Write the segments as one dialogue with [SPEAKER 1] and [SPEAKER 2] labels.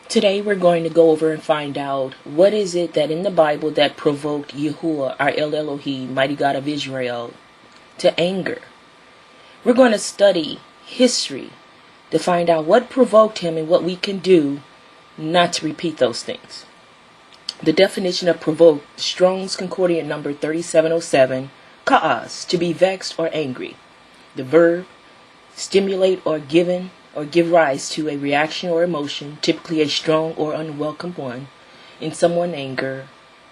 [SPEAKER 1] Today we're going to go over and find out what is it that in the Bible that provoked Yahuwah, our El Elohim, mighty God of Israel, to anger. We're going to study history to find out what provoked him and what we can do not to repeat those things. The definition of provoked, Strong's Concordant number 3707, ka'as, to be vexed or angry. The verb, stimulate or give rise to a reaction or emotion, typically a strong or unwelcome one, in someone anger,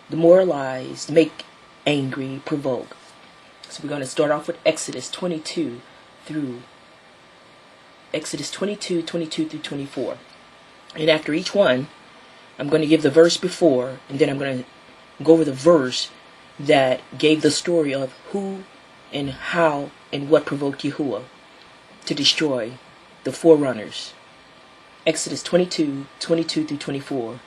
[SPEAKER 1] demoralize, make angry, provoke. So we're going to start off with Exodus 22 through 22 through 24. And after each one, I'm going to give the verse before, and then I'm going to go over the verse that gave the story of who and how and what provoked Yahuwah to destroy the forerunners. Exodus 22 through 24.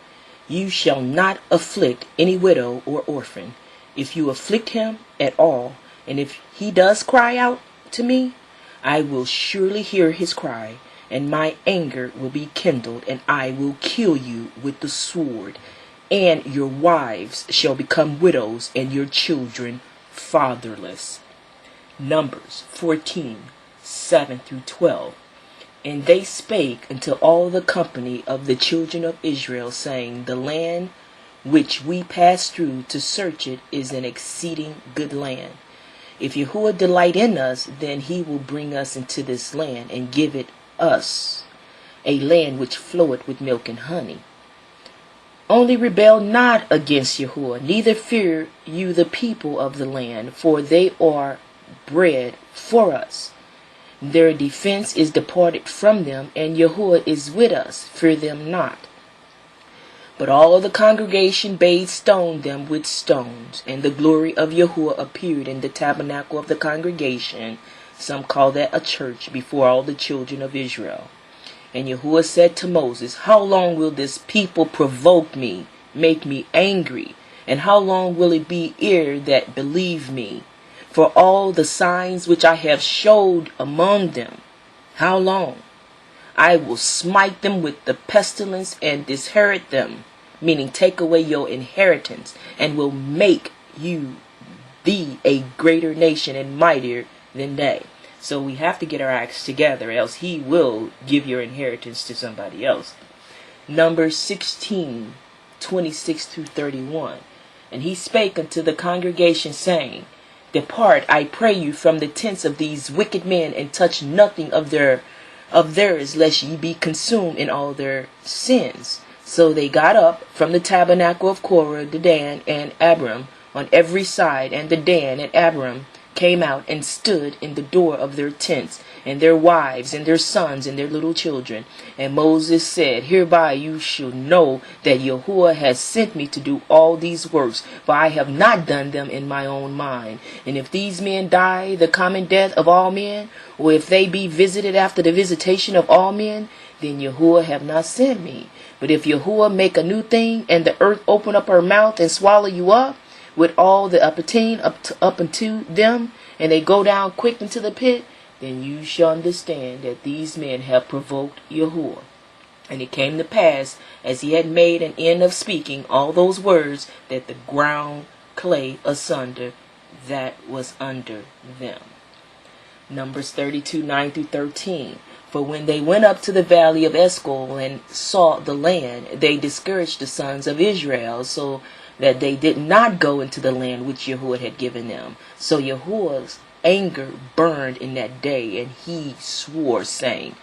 [SPEAKER 1] You shall not afflict any widow or orphan. If you afflict him at all, and if he does cry out to me, I will surely hear his cry, and my anger will be kindled, and I will kill you with the sword, and your wives shall become widows, and your children fatherless. Numbers 14:7 through 12. And they spake unto all the company of the children of Israel, saying, The land which we passed through to search it is an exceeding good land. If Yahuwah delight in us, then he will bring us into this land, and give it us, a land which floweth with milk and honey. Only rebel not against Yahuwah, neither fear you the people of the land, for they are bread for us. Their defense is departed from them, and Yahuwah is with us. Fear them not. But all the congregation bade stone them with stones, and the glory of Yahuwah appeared in the tabernacle of the congregation. Some call that a church, before all the children of Israel. And Yahuwah said to Moses, How long will this people provoke me, make me angry? And how long will it be ere that believe me? For all the signs which I have showed among them, how long? I will smite them with the pestilence and disinherit them, meaning take away your inheritance, and will make you thee a greater nation and mightier than they. So we have to get our acts together, else he will give your inheritance to somebody else. Numbers 16:26 through 31. And he spake unto the congregation, saying, Depart, I pray you, from the tents of these wicked men, and touch nothing of theirs, lest ye be consumed in all their sins. So they got up from the tabernacle of Korah, Dan, and Abiram on every side, and the Dan and Abiram came out and stood in the door of their tents, and their wives, and their sons, and their little children. And Moses said, Hereby you shall know that Yahuwah has sent me to do all these works, for I have not done them in my own mind. And if these men die the common death of all men, or if they be visited after the visitation of all men, then Yahuwah have not sent me. But if Yahuwah make a new thing, and the earth open up her mouth and swallow you up, with all the appertain up unto them, and they go down quick into the pit, then you shall understand that these men have provoked Yahuwah. And it came to pass, as he had made an end of speaking all those words, that the ground clave asunder that was under them. Numbers 32:9 through 13. For when they went up to the valley of Escol and saw the land, they discouraged the sons of Israel, so that they did not go into the land which Yahuwah had given them. So Yahuwah's anger burned in that day, and he swore, saying,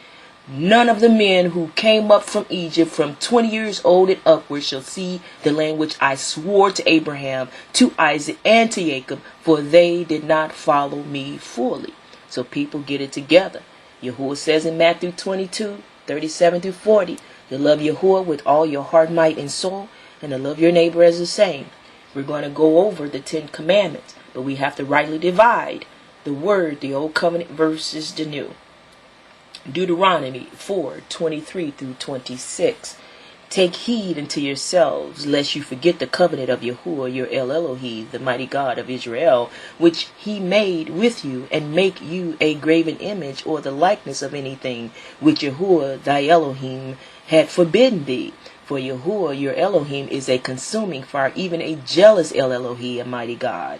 [SPEAKER 1] None of the men who came up from Egypt from 20 years old and upward shall see the land which I swore to Abraham, to Isaac, and to Jacob, for they did not follow me fully. So people get it together. Yahuwah says in Matthew 22:37 through 40, to love Yahuwah with all your heart, might, and soul, and to love your neighbor as the same. We're going to go over the 10 commandments, but we have to rightly divide the word, the old covenant versus the new. Deuteronomy 4:23 through 26. Take heed unto yourselves, lest you forget the covenant of Yahuwah your El Elohim, the mighty God of Israel, which he made with you, and make you a graven image or the likeness of anything which Yahuwah thy Elohim had forbidden thee. For Yahuwah, your Elohim, is a consuming fire, even a jealous El Elohi, a mighty God.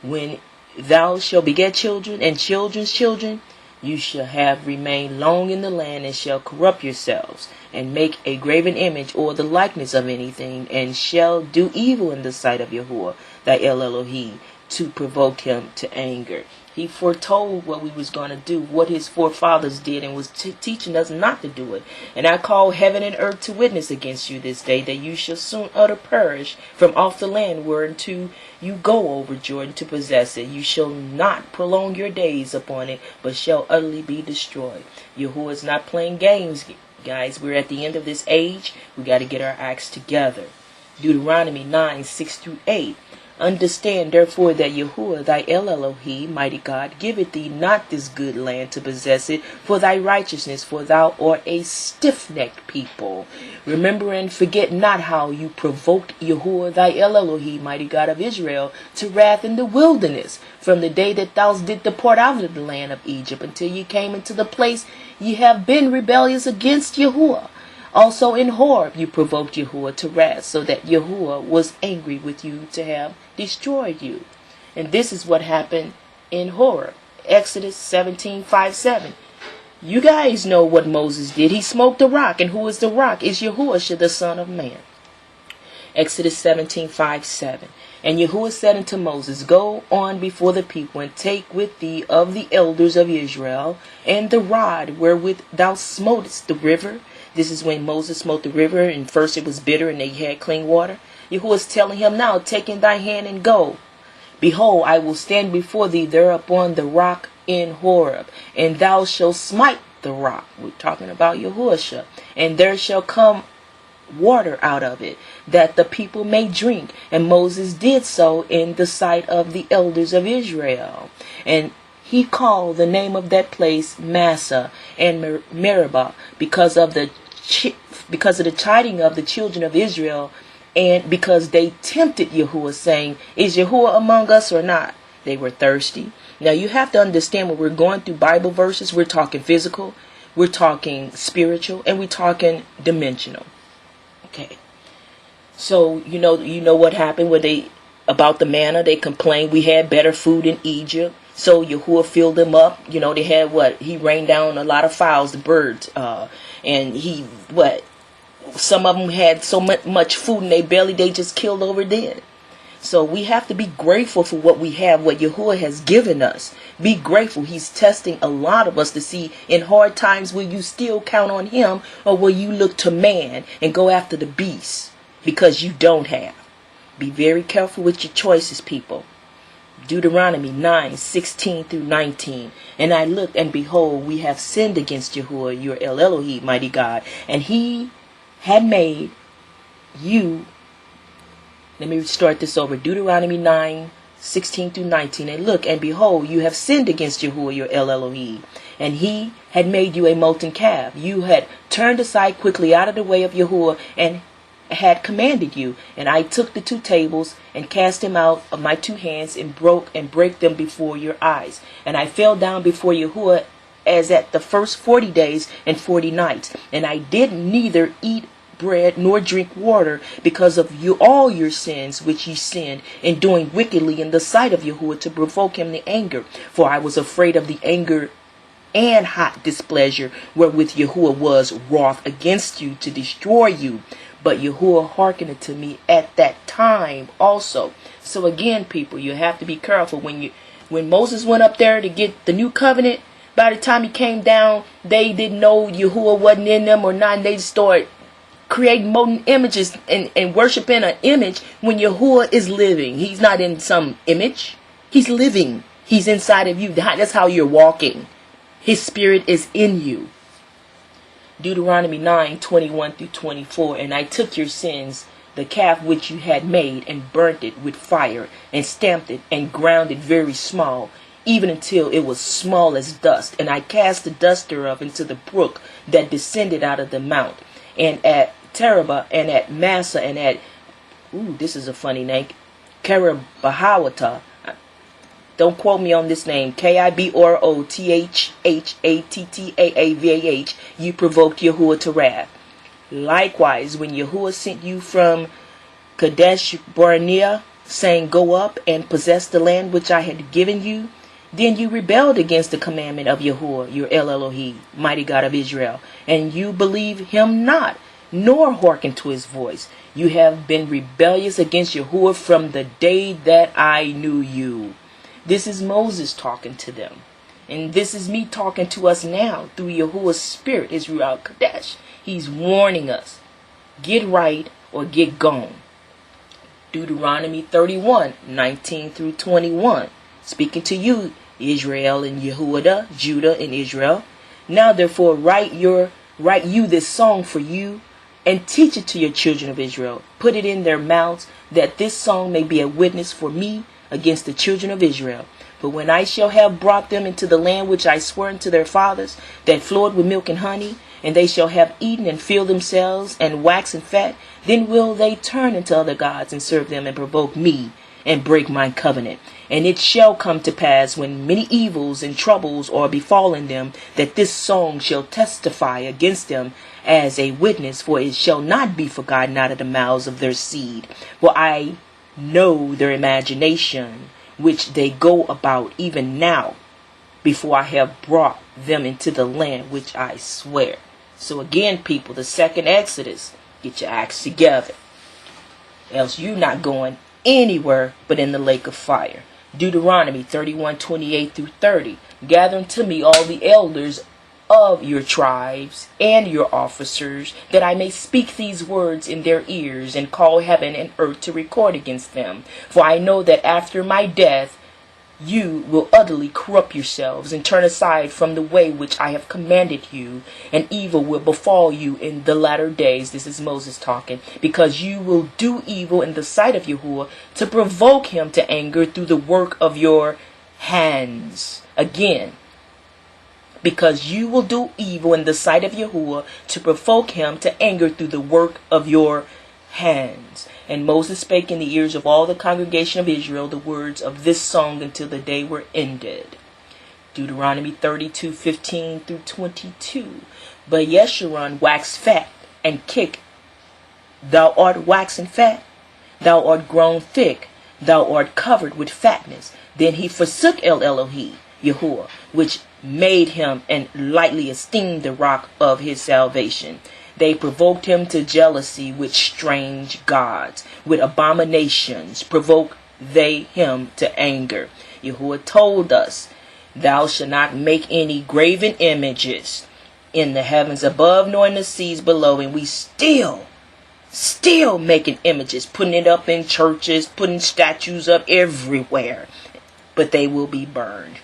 [SPEAKER 1] When thou shalt beget children and children's children, you shall have remained long in the land, and shall corrupt yourselves, and make a graven image or the likeness of anything, and shall do evil in the sight of Yahuwah, thy El Elohi, to provoke him to anger. He foretold what we was going to do, what his forefathers did, and was teaching us not to do it. And I call heaven and earth to witness against you this day, that you shall soon utter perish from off the land whereunto you go over Jordan to possess it. You shall not prolong your days upon it, but shall utterly be destroyed. Yahuwah is not playing games, guys. We're at the end of this age. We got to get our acts together. Deuteronomy 9:6-8. Understand therefore that Yahuwah thy El Elohi, mighty God, giveth thee not this good land to possess it for thy righteousness, for thou art a stiff-necked people. Remember and forget not how you provoked Yahuwah thy El Elohi, mighty God of Israel, to wrath in the wilderness, from the day that thou didst depart out of the land of Egypt, until ye came into the place ye have been rebellious against Yahuwah. Also in Horeb you provoked Yahuwah to wrath, so that Yahuwah was angry with you to have destroyed you. And this is what happened in Horeb. Exodus 17:5-7. You guys know what Moses did. He smoked the rock. And who is the rock? It's Yahuwah, the Son of Man. Exodus 17:5-7. And Yahuwah said unto Moses, Go on before the people, and take with thee of the elders of Israel, and the rod wherewith thou smotest the river. This is when Moses smote the river, and first it was bitter, and they had clean water. Yahuwah is telling him now, take in thy hand and go. Behold, I will stand before thee there upon the rock in Horeb, and thou shalt smite the rock. We're talking about Yahuwah. And there shall come water out of it, that the people may drink. And Moses did so in the sight of the elders of Israel. And he called the name of that place Massa and Meribah, because of the chiding of the children of Israel, and because they tempted Yahuwah, saying, Is Yahuwah among us or not? They were thirsty. Now you have to understand, when we're going through Bible verses, we're talking physical, we're talking spiritual, and we're talking dimensional. Okay. So you know what happened when about the manna, they complained we had better food in Egypt. So Yahuwah filled them up. They had he rained down a lot of fowls, the birds, and some of them had so much food in their belly, they just killed over dead. So we have to be grateful for what we have, what Yahuwah has given us. Be grateful. He's testing a lot of us to see, in hard times, will you still count on him, or will you look to man and go after the beast because you don't have? Be very careful with your choices, people. Deuteronomy 9:16-19. And I looked, and behold, we have sinned against Yahuwah, your El Elohi, mighty God, and he had made you. Let me start this over. Deuteronomy 9:16-19. And look, and behold, you have sinned against Yahuwah, your El Elohi, and he had made you a molten calf. You had turned aside quickly out of the way of Yahuwah, and had commanded you. And I took the 2 tables and cast them out of my 2 hands, and break them before your eyes. And I fell down before Yahuwah as at the first 40 days and 40 nights. And I did neither eat bread nor drink water, because of all your sins which ye sinned in doing wickedly in the sight of Yahuwah, to provoke him to anger. For I was afraid of the anger and hot displeasure wherewith Yahuwah was wroth against you, to destroy you. But Yahuwah hearkened to me at that time also. So again, people, you have to be careful. When Moses went up there to get the new covenant, by the time he came down, they didn't know Yahuwah wasn't in them or not. And they started creating molten images and worshiping an image when Yahuwah is living. He's not in some image. He's living. He's inside of you. That's how you're walking. His spirit is in you. Deuteronomy 9:21-24. And I took your sins, the calf which you had made, and burnt it with fire, and stamped it, and ground it very small, even until it was small as dust. And I cast the dust thereof into the brook that descended out of the mount. And at Terabah, and at Massa, and at, this is a funny name, Karabahawata. Don't quote me on this name. Kibrothattattaavah. You provoked Yahuwah to wrath. Likewise, when Yahuwah sent you from Kadesh Barnea, saying, go up and possess the land which I had given you, then you rebelled against the commandment of Yahuwah, your El Elohim, mighty God of Israel, and you believe him not, nor hearken to his voice. You have been rebellious against Yahuwah from the day that I knew you. This is Moses talking to them. And this is me talking to us now through Yahuwah's Spirit, Israel Kadesh. He's warning us, get right or get gone. Deuteronomy 31, 19 through 21. Speaking to you, Israel and Yehudah, Judah and Israel. Now therefore write you this song for you, and teach it to your children of Israel. Put it in their mouths, that this song may be a witness for me against the children of Israel. But when I shall have brought them into the land which I swore unto their fathers, that flowed with milk and honey, and they shall have eaten and filled themselves and waxen fat, then will they turn unto other gods and serve them and provoke me and break my covenant. And it shall come to pass, when many evils and troubles are befallen them, that this song shall testify against them as a witness, for it shall not be forgotten out of the mouths of their seed. For I know their imagination, which they go about even now, before I have brought them into the land which I swear. So again, people, the second Exodus, get your acts together, else you're not going anywhere but in the lake of fire. Deuteronomy 31, 28 through 30. Gather unto me all the elders of your tribes and your officers, that I may speak these words in their ears, and call heaven and earth to record against them. For I know that after my death you will utterly corrupt yourselves, and turn aside from the way which I have commanded you, and evil will befall you in the latter days. This is Moses talking. Because you will do evil in the sight of Yahuwah, to provoke him to anger through the work of your hands. Again, because you will do evil in the sight of Yahuwah, to provoke him to anger through the work of your hands. And Moses spake in the ears of all the congregation of Israel the words of this song until the day were ended. Deuteronomy 32, 15 through 22. But Yeshurun waxed fat and kick. Thou art waxen fat, thou art grown thick, thou art covered with fatness. Then he forsook El Elohim, Yahuwah, which made him, and lightly esteemed the rock of his salvation. They provoked him to jealousy with strange gods. With abominations provoke they him to anger. Yahuwah told us, thou shalt not make any graven images in the heavens above nor in the seas below. And we still making images, putting it up in churches, putting statues up everywhere. But they will be burned.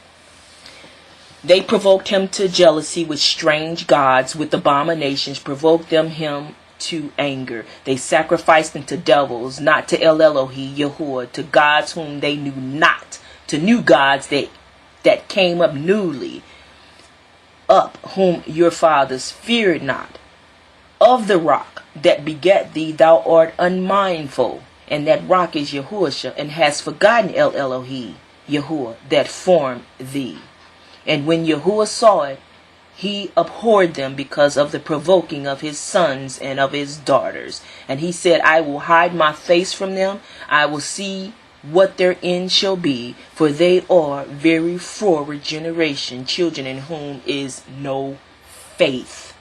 [SPEAKER 1] They provoked him to jealousy with strange gods, with abominations, provoked him to anger. They sacrificed unto devils, not to El Elohim, Yahuwah, to gods whom they knew not, to new gods that came up newly, up whom your fathers feared not. Of the rock that begat thee thou art unmindful, and that rock is Yahushua, and hast forgotten El Elohim, Yahuwah, that formed thee. And when Yahuwah saw it, he abhorred them because of the provoking of his sons and of his daughters. And he said, I will hide my face from them. I will see what their end shall be. For they are very forward generation, children in whom is no faith.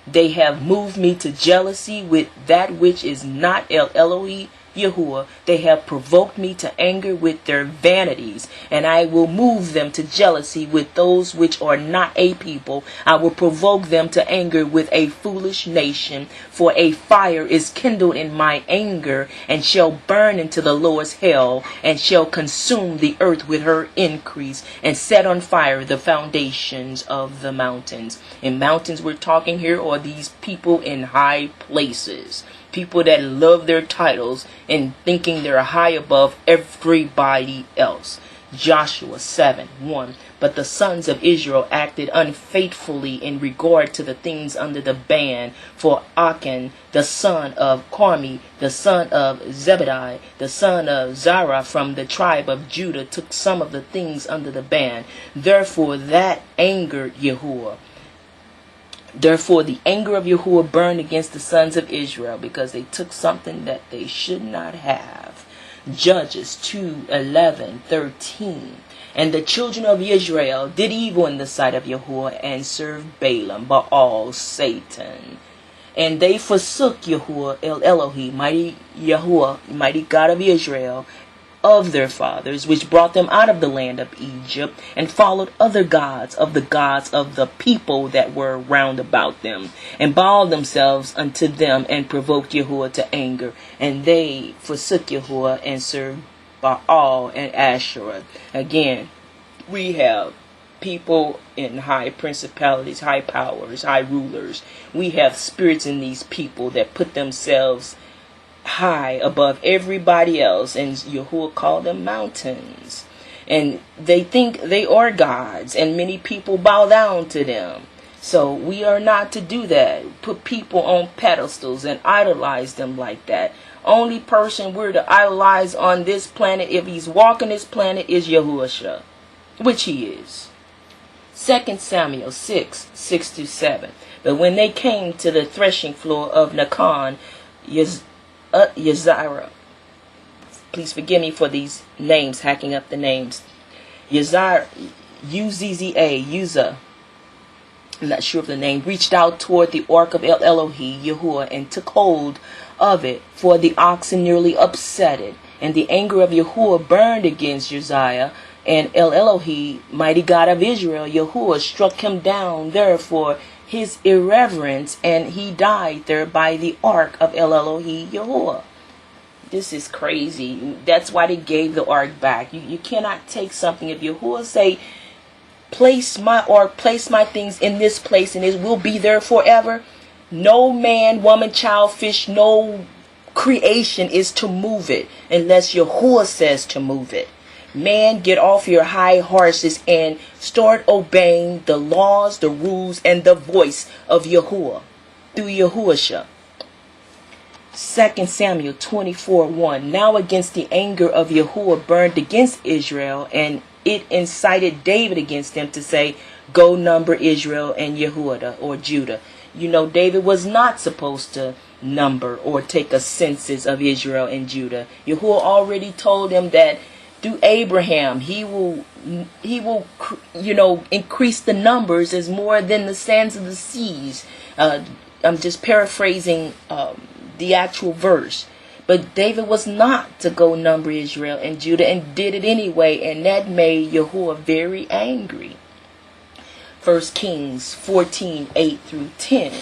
[SPEAKER 1] They have moved me to jealousy with that which is not El Elohim, Yahuwah. They have provoked me to anger with their vanities, and I will move them to jealousy with those which are not a people. I will provoke them to anger with a foolish nation, for a fire is kindled in my anger, and shall burn into the lowest hell, and shall consume the earth with her increase, and set on fire the foundations of the mountains. In mountains we're talking here are these people in high places. People that love their titles and thinking they're high above everybody else. Joshua 7:1. But the sons of Israel acted unfaithfully in regard to the things under the ban. For Achan, the son of Carmi, the son of Zebedai, the son of Zerah from the tribe of Judah, took some of the things under the ban. Therefore that angered Yahuwah. Therefore the anger of Yahuwah burned against the sons of Israel, because they took something that they should not have. Judges 2:11-13. And the children of Israel did evil in the sight of Yahuwah, and served Balaam, Baal, Satan. And they forsook Yahuwah, El Elohim, mighty Yahuwah, mighty God of Israel, of their fathers, which brought them out of the land of Egypt, and followed other gods of the people that were round about them, and bowed themselves unto them, and provoked Yahuwah to anger. And they forsook Yahuwah, and served Baal and Asherah. Again, we have people in high principalities, high powers, high rulers. We have spirits in these people that put themselves high above everybody else, and Yahuwah called them mountains, and they think they are gods, and many people bow down to them. So we are not to do that, put people on pedestals and idolize them like that. Only person we're to idolize on this planet, if he's walking this planet, is Yahushua, which he is. 2 Samuel 6:6-7. But when they came to the threshing floor of Nacon, Yazira, please forgive me for these names, hacking up the names. Yazira, Uzzah, I'm not sure of the name, reached out toward the ark of El Elohi, Yahuwah, and took hold of it, for the oxen nearly upset it. And the anger of Yahuwah burned against Uzziah, and El Elohi, mighty God of Israel, Yahuwah, struck him down there for his irreverence, and he died there by the ark of El Elohi, Yahuwah. This is crazy. That's why they gave the ark back. You cannot take something. If Yahuwah say, place my ark, place my things in this place, and it will be there forever, no man, woman, child, fish, no creation is to move it unless Yahuwah says to move it. Man, get off your high horses and start obeying the laws, the rules, and the voice of Yahuwah through Yahushua. 2 Samuel 24:1. Now against the anger of Yahuwah burned against Israel, and it incited David against them to say, go number Israel and Yehudah, or Judah. You know, David was not supposed to number or take a census of Israel and Judah. Yahuwah already told him that through Abraham, he will, increase the numbers as more than the sands of the seas. I'm just paraphrasing the actual verse. But David was not to go number Israel and Judah, and did it anyway, and that made Yahuwah very angry. 1 Kings 14:8-10.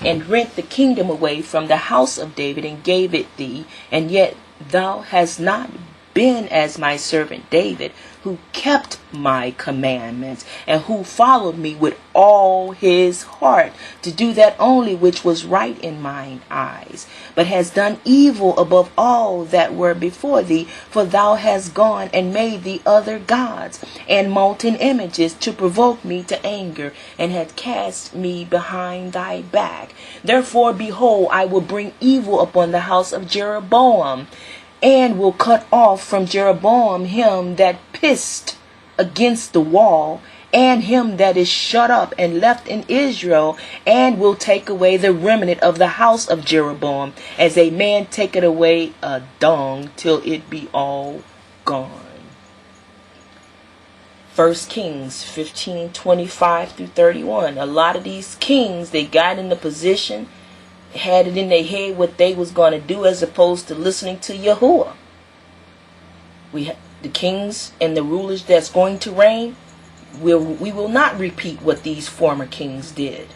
[SPEAKER 1] And rent the kingdom away from the house of David, and gave it thee, and yet thou hast not been as my servant David, who kept my commandments, and who followed me with all his heart, to do that only which was right in mine eyes, but has done evil above all that were before thee, for thou hast gone and made thee other gods and molten images, to provoke me to anger, and had cast me behind thy back. Therefore, behold, I will bring evil upon the house of Jeroboam, and will cut off from Jeroboam him that pissed against the wall, and him that is shut up and left in Israel, and will take away the remnant of the house of Jeroboam, as a man taketh away a dung, till it be all gone. 1 Kings 15:25-31. A lot of these kings, they got in the position, had it in their head what they was going to do, as opposed to listening to Yahuwah. The kings and the rulers that's going to reign, we will not repeat what these former kings did.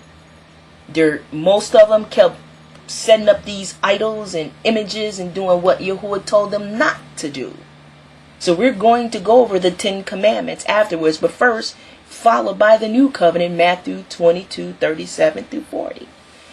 [SPEAKER 1] Most of them kept setting up these idols and images and doing what Yahuwah told them not to do. So we're going to go over the 10 commandments afterwards, but first, followed by the new covenant, Matthew 22:37-40.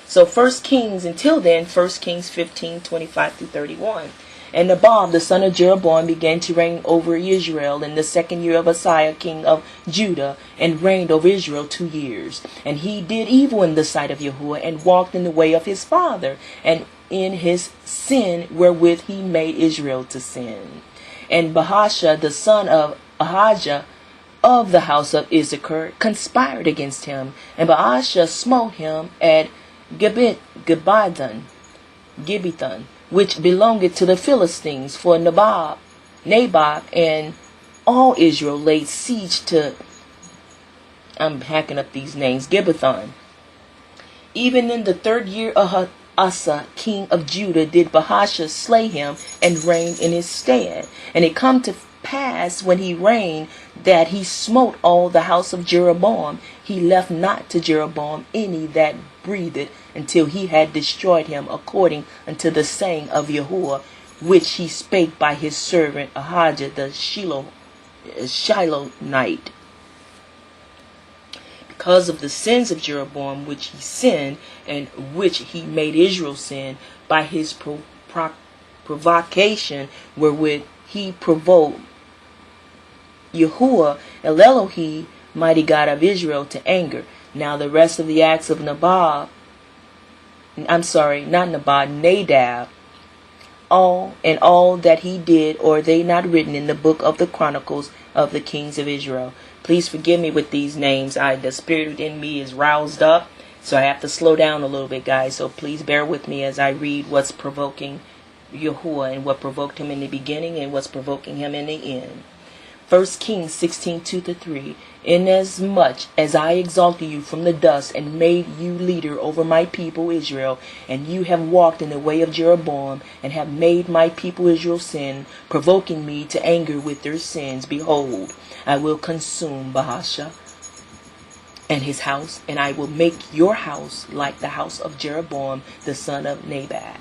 [SPEAKER 1] So 1 Kings, until then, 1 Kings 15:25-31. And Nabob, the son of Jeroboam, began to reign over Israel in the 2nd year of AHAYAH, king of Judah, and reigned over Israel 2 years. And he did evil in the sight of Yahuwah, and walked in the way of his father, and in his sin wherewith he made Israel to sin. And Bahasha, the son of AHAYAH, of the house of Issachar conspired against him, and Baasha smote him at Gibbethon, which belonged to the Philistines, for Naboth and all Israel laid siege to, I'm hacking up these names, Gibbethon. Even in the 3rd year of Asa, king of Judah, did Baasha slay him and reign in his stead. And it come to pass, when he reigned, that he smote all the house of Jeroboam. He left not to Jeroboam any that breathed, until he had destroyed him, according unto the saying of Yahuwah, which he spake by his servant AHAYAH the Shilonite. Because of the sins of Jeroboam, which he sinned, and which he made Israel sin, by his provocation wherewith he provoked Yahuwah Elohim, mighty God of Israel, to anger. Now the rest of the acts of Nadab, all that he did, are they not written in the book of the Chronicles of the kings of Israel? Please forgive me with these names. The spirit within me is roused up, so I have to slow down a little bit, guys. So please bear with me as I read what's provoking Yahuwah, and what provoked him in the beginning, and what's provoking him in the end. 1 Kings 16:2-3. Inasmuch as I exalted you from the dust, and made you leader over my people Israel, and you have walked in the way of Jeroboam, and have made my people Israel sin, provoking me to anger with their sins, behold, I will consume Baasha and his house, and I will make your house like the house of Jeroboam the son of Nebat.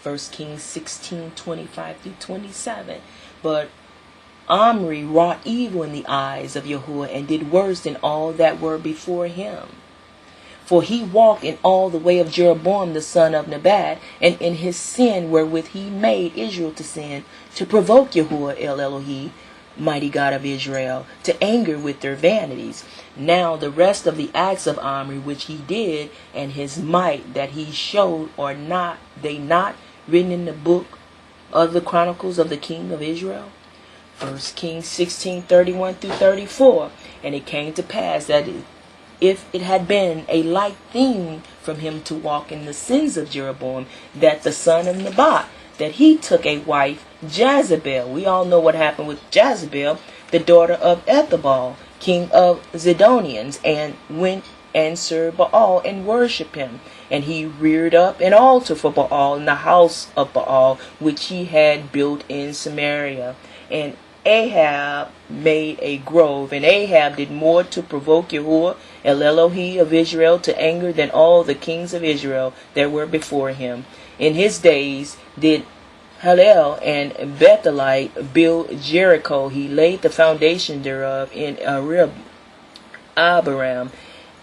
[SPEAKER 1] 1 Kings 16:25-27. But Omri wrought evil in the eyes of Yahuwah, and did worse than all that were before him. For he walked in all the way of Jeroboam the son of Nebat, and in his sin wherewith he made Israel to sin, to provoke Yahuwah Elohim, mighty God of Israel, to anger with their vanities. Now the rest of the acts of Omri which he did, and his might that he showed, are not they not written in the book of the Chronicles of the king of Israel? 1 Kings 16:31-34. And it came to pass that if it had been a light thing from him to walk in the sins of Jeroboam, that the son of Nebat, that he took a wife, Jezebel. We all know what happened with Jezebel, the daughter of Ethabal, king of Zidonians, and went and served Baal and worshiped him. And he reared up an altar for Baal in the house of Baal, which he had built in Samaria. And Ahab made a grove, and Ahab did more to provoke Yahuwah Elohim of Israel to anger than all the kings of Israel that were before him. In his days did Hallel and Bethelite build Jericho. He laid the foundation thereof in Abiram,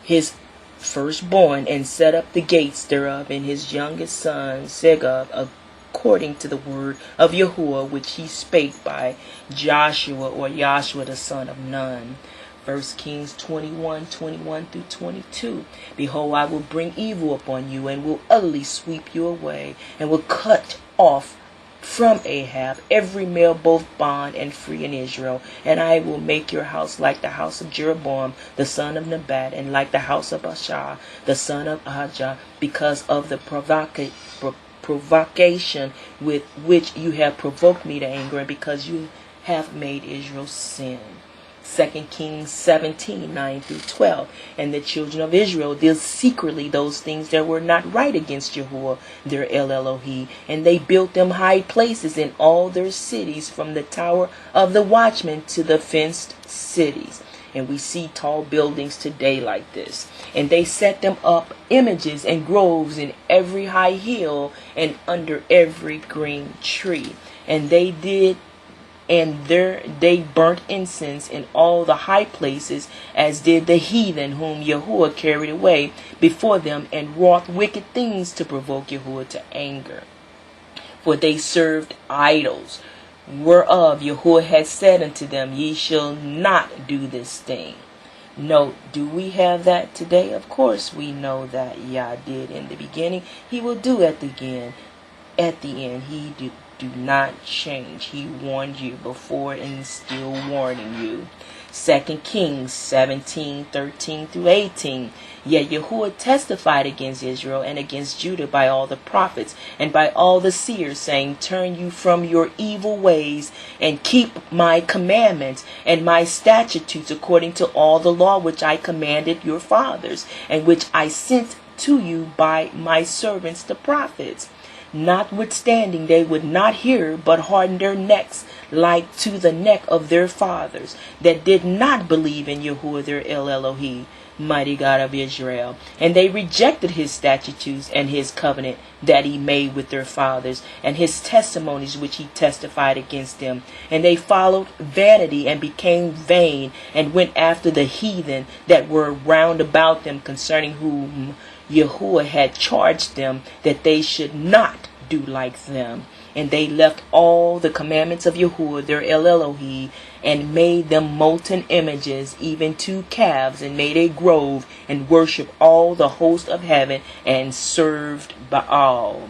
[SPEAKER 1] his firstborn, and set up the gates thereof in his youngest son Segub, according to the word of Yahuwah which he spake by Joshua the son of Nun. 1 Kings 21:21-22. Behold, I will bring evil upon you, and will utterly sweep you away, and will cut off from Ahab every male, both bond and free in Israel. And I will make your house like the house of Jeroboam the son of Nebat, and like the house of Baasha the son of AHAYAH, because of the provocation with which you have provoked me to anger, and because you have made Israel sin. 2 Kings 17:9-12. And the children of Israel did secretly those things that were not right against Yahuwah their Elohim, and they built them high places in all their cities, from the tower of the watchman to the fenced cities. And we see tall buildings today like this. And they set them up images and groves in every high hill, and under every green tree. And they burnt incense in all the high places, as did the heathen whom Yahuwah carried away before them, and wrought wicked things to provoke Yahuwah to anger. For they served idols, whereof Yahuwah had said unto them, ye shall not do this thing. Note, do we have that today? Of course we know that Yah did in the beginning. He will do at the end. At the end, he do not change. He warned you before and still warning you. 2 Kings 17:13 through 18. Yet Yahuwah testified against Israel and against Judah by all the prophets and by all the seers, saying, turn you from your evil ways and keep my commandments and my statutes according to all the law which I commanded your fathers, and which I sent to you by my servants the prophets. Notwithstanding, they would not hear, but hardened their necks like to the neck of their fathers, that did not believe in Yahuwah their El Elohi, mighty God of Israel. And they rejected his statutes and his covenant that he made with their fathers, and his testimonies which he testified against them. And they followed vanity and became vain, and went after the heathen that were round about them, concerning whom Yahuwah had charged them that they should not do like them. And they left all the commandments of Yahuwah their El Elohi, and made them molten images, even 2 calves, and made a grove, and worshipped all the host of heaven, and served Baal.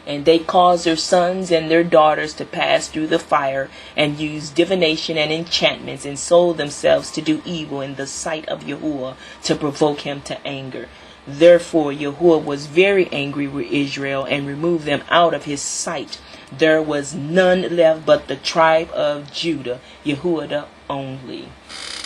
[SPEAKER 1] And they caused their sons and their daughters to pass through the fire, and used divination and enchantments, and sold themselves to do evil in the sight of Yahuwah, to provoke him to anger. Therefore Yahuwah was very angry with Israel, and removed them out of his sight. There was none left but the tribe of Judah, Yehudah only.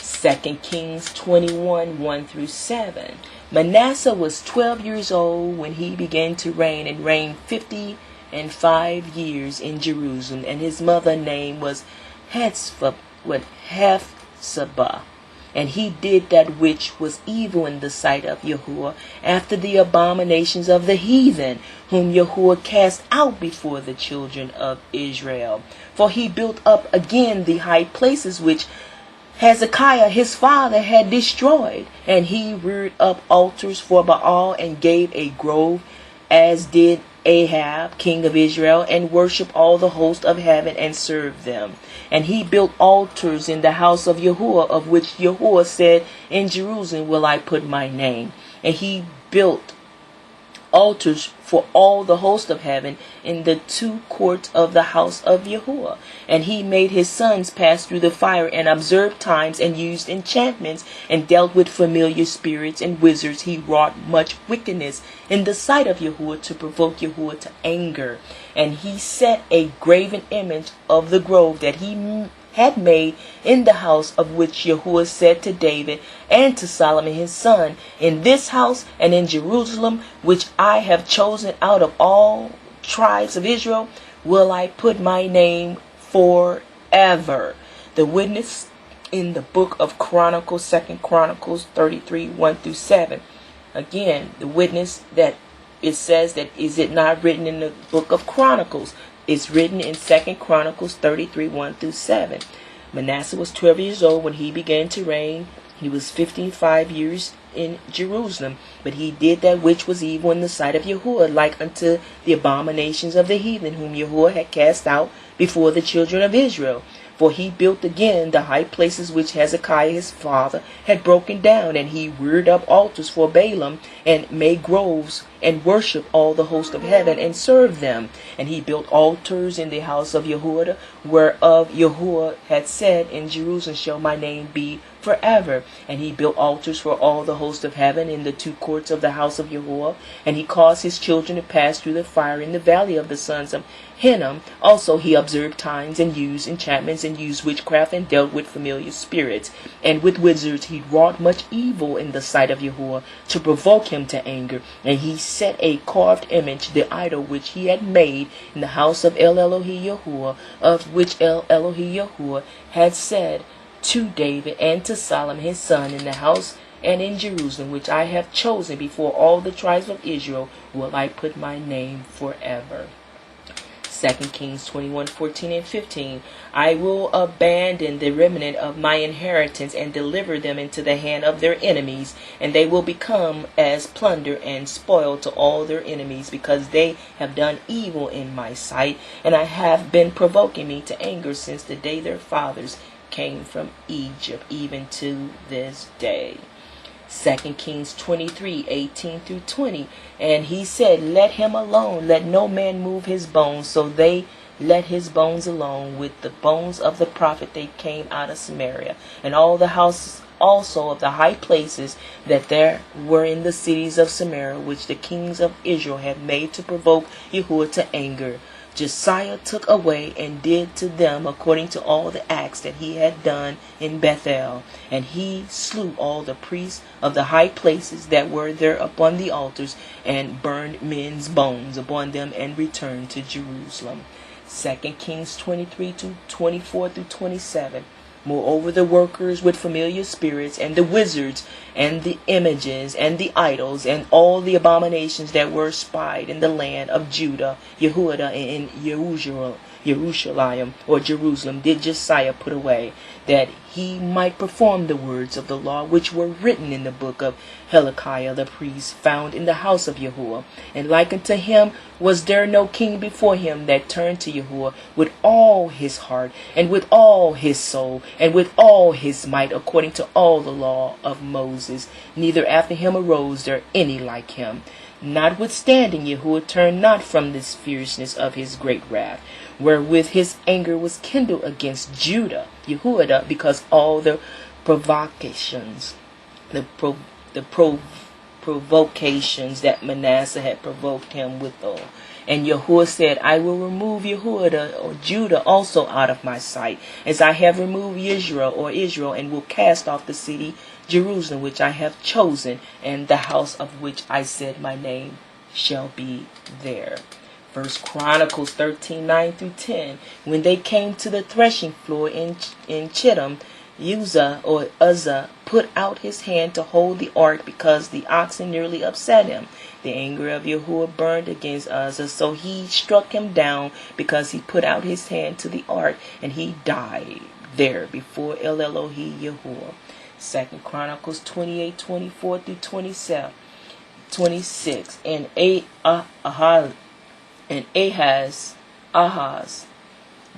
[SPEAKER 1] 2 Kings 21, 1 through 7. Manasseh was 12 years old when he began to reign, and reigned 55 years in Jerusalem. And his mother's name was Hephzibah. And he did that which was evil in the sight of Yahuwah, after the abominations of the heathen, whom Yahuwah cast out before the children of Israel. For he built up again the high places which Hezekiah his father had destroyed. And he reared up altars for Baal, and gave a grove, as did Ahab king of Israel, and worshipped all the host of heaven, and served them. And he built altars in the house of Yahuwah, of which Yahuwah said, in Jerusalem will I put my name. And he built altars for all the host of heaven in the 2 courts of the house of Yahuwah. And he made his sons pass through the fire, and observed times, and used enchantments, and dealt with familiar spirits and wizards. He wrought much wickedness in the sight of Yahuwah, to provoke Yahuwah to anger. And he set a graven image of the grove that he had made in the house, of which Yahuwah said to David and to Solomon his son, in this house and in Jerusalem, which I have chosen out of all tribes of Israel, will I put my name forever. The witness in the book of Chronicles, 2 Chronicles 33, 1 through 7. Again, the witness that it says that, is it not written in the book of Chronicles? It's written in 2 Chronicles 33, 1 through 7. Manasseh was 12 years old when he began to reign. He was 55 years in Jerusalem. But he did that which was evil in the sight of Yahuwah, like unto the abominations of the heathen, whom Yahuwah had cast out before the children of Israel. For he built again the high places which Hezekiah his father had broken down, and he reared up altars for Baalim, and made groves, and worshipped all the host of heaven, and served them. And he built altars in the house of Yehudah, whereof Yahuwah had said, in Jerusalem shall my name be forever. And he built altars for all the host of heaven in the 2 courts of the house of Yahuwah. And he caused his children to pass through the fire in the valley of the sons of Hinnom. Also he observed times, and used enchantments, and used witchcraft, and dealt with familiar spirits. And with wizards he wrought much evil in the sight of Yahuwah, to provoke him to anger. And he set a carved image, the idol which he had made, in the house of El Elohi Yahuwah, of which El Elohi Yahuwah had said to David and to Solomon his son, in the house and in Jerusalem, which I have chosen before all the tribes of Israel, will I put my name forever. 2 Kings 21, 14 and 15. I will abandon the remnant of my inheritance, and deliver them into the hand of their enemies, and they will become as plunder and spoil to all their enemies, because they have done evil in my sight, and I have been provoking me to anger since the day their fathers came from Egypt, even to this day. 2 Kings 23, 18 through 20. And he said, let him alone, let no man move his bones. So they let his bones alone. With the bones of the prophet they came out of Samaria, and all the houses also of the high places that there were in the cities of Samaria, which the kings of Israel had made to provoke Yahuwah to anger. Josiah took away and did to them according to all the acts that he had done in Bethel. And he slew all the priests of the high places that were there upon the altars, and burned men's bones upon them, and returned to Jerusalem. 2 Kings 23 to 24 through 27. Moreover, the workers with familiar spirits, and the wizards, and the images, and the idols, and all the abominations that were spied in the land of Judah, Yehudah, and in Jerusalem, or Jerusalem, did Josiah put away, that he might perform the words of the law which were written in the book of Hilkiah the priest, found in the house of Yahuwah. And like unto him was there no king before him that turned to Yahuwah with all his heart, and with all his soul, and with all his might, according to all the law of Moses. Neither after him arose there any like him. Notwithstanding, Yahuwah turned not from this fierceness of his great wrath, wherewith his anger was kindled against Judah, Yehudah, because all the provocations, provocations that Manasseh had provoked him withal. And Yahuwah said, I will remove Yehudah, or Judah, also out of my sight, as I have removed Israel, and will cast off the city Jerusalem, which I have chosen, and the house of which I said my name shall be there. 1 Chronicles 13, 9 through 10. When they came to the threshing floor in Chittim, Uzzah put out his hand to hold the ark, because the oxen nearly upset him. The anger of Yahuwah burned against Uzzah, so he struck him down, because he put out his hand to the ark, and he died there before El Elohe Yahuwah. 2 Chronicles 28, 24 through 27, 26. And Ahaz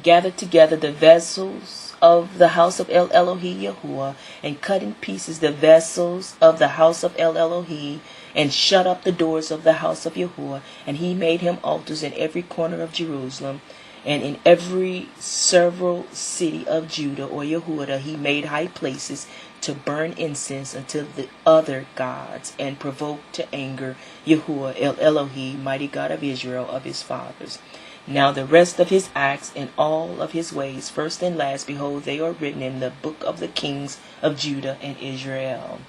[SPEAKER 1] gathered together the vessels of the house of El Elohe Yahuwah, and cut in pieces the vessels of the house of El Elohe, and shut up the doors of the house of Yahuwah. And he made him altars in every corner of Jerusalem, and in every several city of Judah, or Yehudah, he made high places to burn incense unto the other gods, and provoked to anger Yahuwah El Elohe, mighty God of Israel, of his fathers. Now the rest of his acts and all of his ways, first and last, behold, they are written in the book of the kings of Judah and Israel.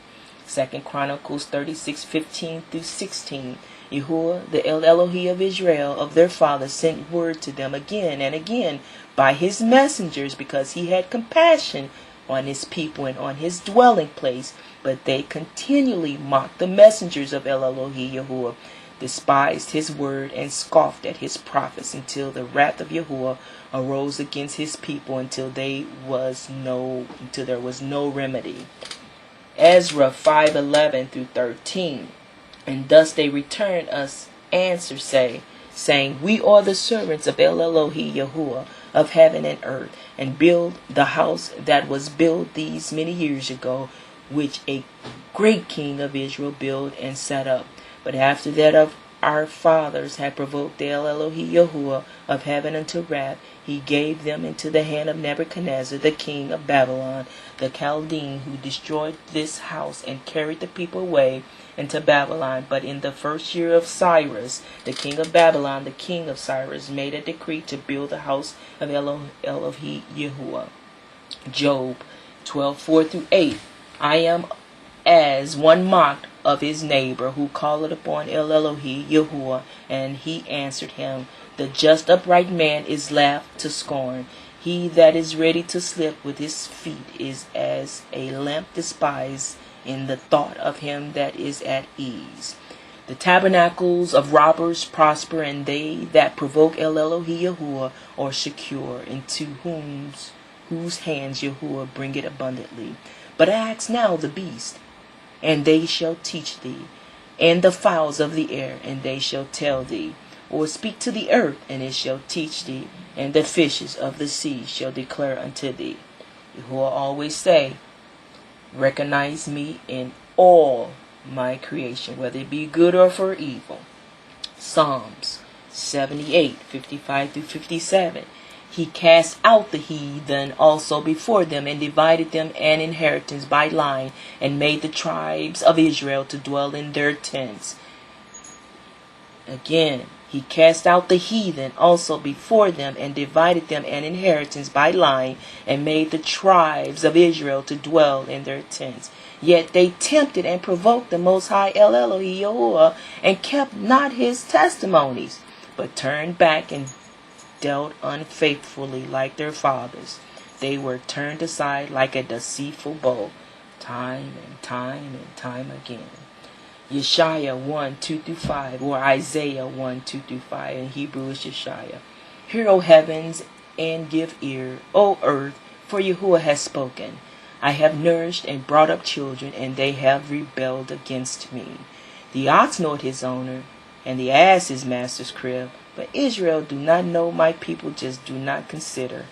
[SPEAKER 1] 2 Chronicles 36, 15 through 16. Yahuwah, the El Elohe of Israel, of their fathers, sent word to them again and again by his messengers, because he had compassion on his people and on his dwelling place. But they continually mocked the messengers of El Elohe Yahuwah, despised his word, and scoffed at his prophets, until the wrath of Yahuwah arose against his people, until there was no remedy. Ezra 5:11 through 13. And thus they return us answer, saying, We are the servants of El Elohe Yahuwah of heaven and earth, and build the house that was built these many years ago, which a great king of Israel built and set up. But after that of our fathers had provoked El Elohe Yahuwah of heaven unto wrath, he gave them into the hand of Nebuchadnezzar, the king of Babylon, the Chaldean, who destroyed this house and carried the people away into Babylon. But in the first year of Cyrus, the king of Babylon, the king of Cyrus, made a decree to build the house of Elohe Yahuwah. Job 12:4 through 8. I am as one mocked of his neighbor, who calleth upon El Elohe Yahuwah, and he answered him. The just upright man is laughed to scorn. He that is ready to slip with his feet is as a lamp despised in the thought of him that is at ease. The tabernacles of robbers prosper, and they that provoke El Elohe Yahuwah are secure, into whose hands Yahuwah bringeth abundantly. But ask now the beast, and they shall teach thee, and the fowls of the air, and they shall tell thee. Or speak to the earth, and it shall teach thee, and the fishes of the sea shall declare unto thee. Yahuwah always say, recognize me in all my creation, whether it be good or for evil. Psalms 78, 55 through 57. He cast out the heathen also before them, and divided them an inheritance by line, and made the tribes of Israel to dwell in their tents. Again, he cast out the heathen also before them, and divided them an inheritance by line, and made the tribes of Israel to dwell in their tents. Yet they tempted and provoked the Most High El Yahuwah, and kept not his testimonies, but turned back and dealt unfaithfully like their fathers. They were turned aside like a deceitful bow, time and time again. Yeshaya 1, 2 through 5, or Isaiah 1, 2 through 5. In Hebrew is Yeshaya. Hear, O heavens, and give ear, O earth, for Yahuwah has spoken. I have nourished and brought up children, and they have rebelled against me. The ox knoweth his owner, and the ass his master's crib. But Israel do not know, my people just do not consider.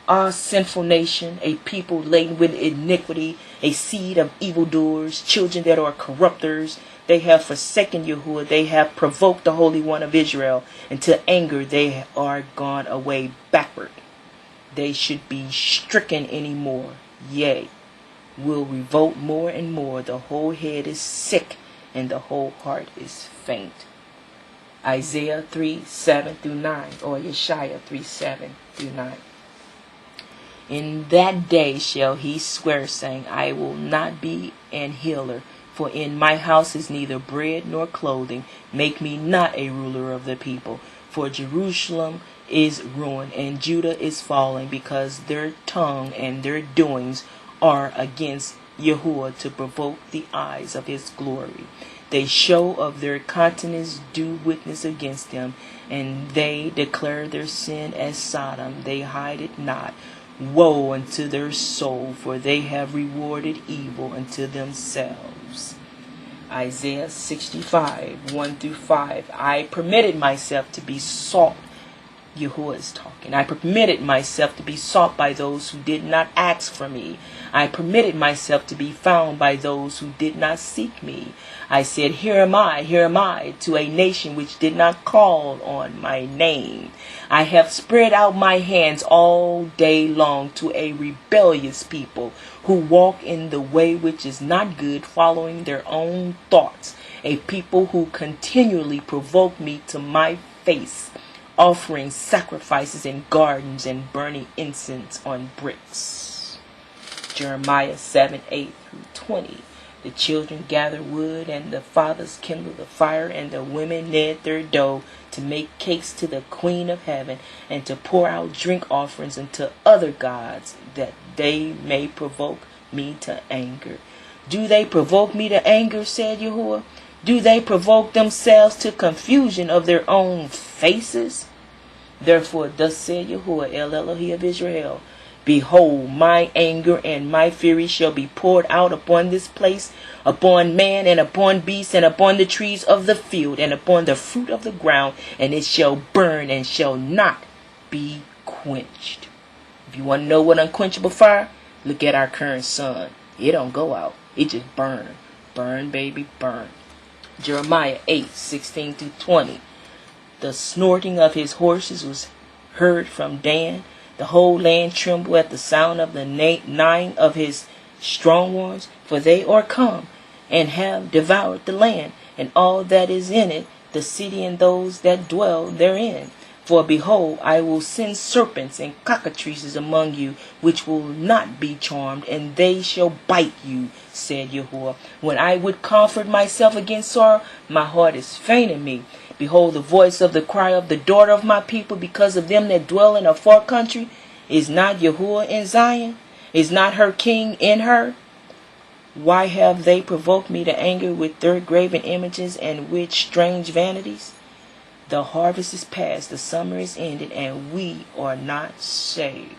[SPEAKER 1] Ah, sinful nation, a people laden with iniquity, a seed of evildoers, children that are corrupters. They have forsaken Yahuwah, they have provoked the Holy One of Israel. Into anger they are gone away backward. They should be stricken any more. Yea, will revolt more and more. The whole head is sick, and the whole heart is faint. Isaiah 3, 7 through 9, or Yeshaya 3, 7 through 9. In that day shall he swear, saying, I will not be an healer, for in my house is neither bread nor clothing. Make me not a ruler of the people. For Jerusalem is ruined, and Judah is falling, because their tongue and their doings are against Yahuwah, to provoke the eyes of his glory. They show of their countenance do witness against them, and they declare their sin as Sodom. They hide it not. Woe unto their soul, for they have rewarded evil unto themselves. Isaiah 65, 1 through 5. I permitted myself to be sought. Yahuwah is talking. I permitted myself to be sought by those who did not ask for me. I permitted myself to be found by those who did not seek me. I said, here am I, to a nation which did not call on my name. I have spread out my hands all day long to a rebellious people who walk in the way which is not good, following their own thoughts. A people who continually provoke me to my face, offering sacrifices in gardens and burning incense on bricks. Jeremiah 7, 8 through 20. The children gather wood, and the fathers kindle the fire, and the women knead their dough to make cakes to the Queen of Heaven, and to pour out drink offerings unto other gods, that they may provoke me to anger. Do they provoke me to anger, said Yahuwah? Do they provoke themselves to confusion of their own faces? Therefore, thus said Yahuwah, El Elohi of Israel, behold, my anger and my fury shall be poured out upon this place, upon man and upon beast, and upon the trees of the field, and upon the fruit of the ground, and it shall burn and shall not be quenched. If you want to know what unquenchable fire, look at our current sun. It don't go out. It just burn. Burn, baby, burn. Jeremiah 8, 16 through 20. The snorting of his horses was heard from Dan. The whole land trembled at the sound of the neighing of his strong ones, for they are come, and have devoured the land, and all that is in it, the city and those that dwell therein. For behold, I will send serpents and cockatrices among you, which will not be charmed, and they shall bite you, said Yahuwah. When I would comfort myself against sorrow, my heart is faint in me. Behold, the voice of the cry of the daughter of my people, because of them that dwell in a far country. Is not Yahuwah in Zion? Is not her king in her? Why have they provoked me to anger with their graven images and with strange vanities? The harvest is past, the summer is ended, and we are not saved.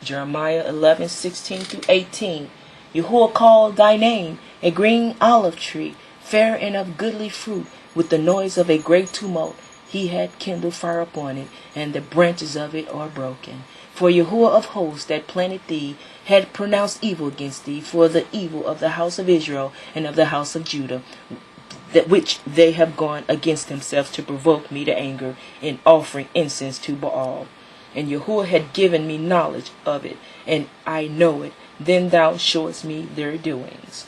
[SPEAKER 1] Jeremiah 11, 16 through 18. Yahuwah called thy name, a green olive tree, fair and of goodly fruit, with the noise of a great tumult. He had kindled fire upon it, and the branches of it are broken. For Yahuwah of hosts that planted thee had pronounced evil against thee, for the evil of the house of Israel and of the house of Judah, that which they have gone against themselves to provoke me to anger in offering incense to Baal. And Yahuwah had given me knowledge of it, and I know it. Then thou showest me their doings.